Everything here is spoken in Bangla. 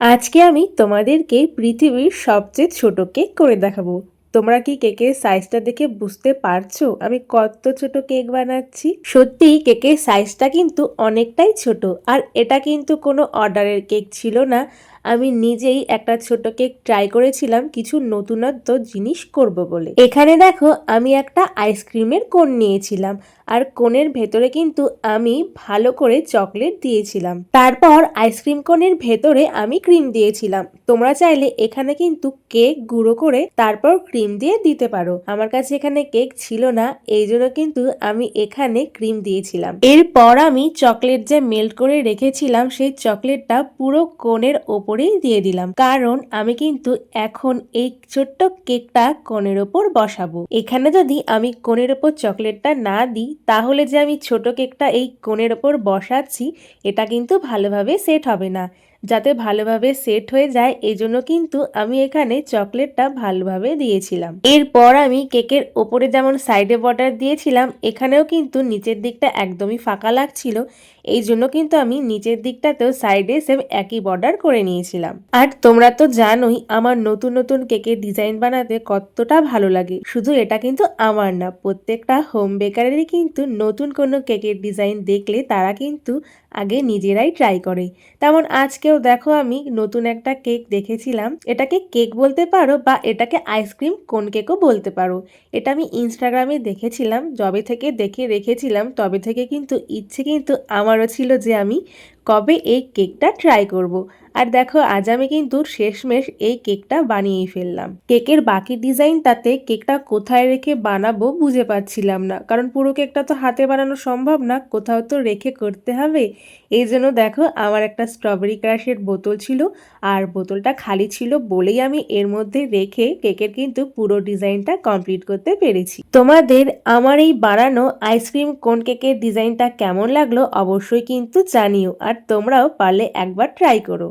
আজকে আমি তোমাদেরকে পৃথিবীর সবচেয়ে ছোট কেক করে দেখাবো। তোমরা কি কেকের সাইজটা দেখে বুঝতে পারছো আমি কত ছোট কেক বানাচ্ছি? সত্যি কেকের সাইজটা কিন্তু অনেকটাই ছোট। আর এটা কিন্তু কোনো অর্ডারের কেক ছিল না। আমি নিজেই একটা ছোট কেক ট্রাই করেছিলাম কিছু নতুনত্ব জিনিস করব বলে। এখানে দেখো আমি একটা আইসক্রিমের কোন নিয়েছিলাম। আর কোনের ভেতরে কিন্তু আমি ভালো করে চকলেট দিয়েছিলাম। তারপর আইসক্রিম কোনের ভেতরে আমি ক্রিম দিয়েছিলাম। তোমরা চাইলে এখানে কিন্তু কেক গুঁড়ো করে তারপর ক্রিম দিয়ে দিতে পারো। আমার কাছে এখানে কেক ছিল না, এই জন্য কিন্তু আমি এখানে ক্রিম দিয়েছিলাম। এরপর আমি চকলেট যে মেল্ট করে রেখেছিলাম সেই চকলেটটা পুরো কোনের ওপরেই দিয়ে দিলাম, কারণ আমি কিন্তু এখন এই ছোট্ট কেকটা কোনের ওপর বসাবো। এখানে যদি আমি কোনের ওপর চকলেটটা না দিই তাহলে যে আমি ছোট কেকটা এই কোণের ওপর বসাচ্ছি এটা কিন্তু ভালোভাবে সেট হবে না। যাতে ভালোভাবে সেট হয়ে যায় এই জন্য কিন্তু আমি এখানে চকলেটটা ভালোভাবে দিয়েছিলাম। এরপর আমি কেকের ওপরে যেমন সাইডে বর্ডার দিয়েছিলাম এখানেও কিন্তু নিচের দিকটা একদমই ফাঁকা লাগছিল, এই জন্য কিন্তু আমি নিচের দিকটাতেও সাইডে সেম একই বর্ডার করে নিয়েছিলাম। আর তোমরা তো জানোই আমার নতুন নতুন কেকের ডিজাইন বানাতে কতটা ভালো লাগে। শুধু এটা কিন্তু আমার না, প্রত্যেকটা হোম বেকারেরই কিন্তু নতুন কোনো কেকের ডিজাইন দেখলে তারা কিন্তু আগে নিজেরাই ট্রাই করে। তেমন আজকেও দেখো আমি নতুন একটা কেক দেখেছিলাম। এটাকে কেক বলতে পারো বা এটাকে আইসক্রিম কোন কেকও বলতে পারো। এটা আমি ইনস্টাগ্রামে দেখেছিলাম, যবে থেকে দেখে রেখেছিলাম তবে থেকে কিন্তু ইচ্ছে কিন্তু আমারও ছিল যে আমি কবে এই কেকটা ট্রাই করব। আর দেখো আজ আমি কিন্তু শেষমেশ এই কেকটা বানিয়েই ফেললাম। কেকের বাকি ডিজাইনটাতে কেকটা কোথায় রেখে বানাবো বুঝে পাচ্ছিলাম না, কারণ পুরো কেকটা তো হাতে বানানো সম্ভব না, কোথাও তো রেখে করতে হবে। এই জন্য দেখো আমার একটা স্ট্রবেরি ক্রাশের বোতল ছিল, আর বোতলটা খালি ছিল বলেই আমি এর মধ্যে রেখে কেকের কিন্তু পুরো ডিজাইনটা কমপ্লিট করতে পেরেছি। তোমাদের আমার এই বানানো আইসক্রিম কোন কেকের ডিজাইনটা কেমন লাগলো অবশ্যই কিন্তু জানিও, আর তোমরাও পারলে একবার ট্রাই করো।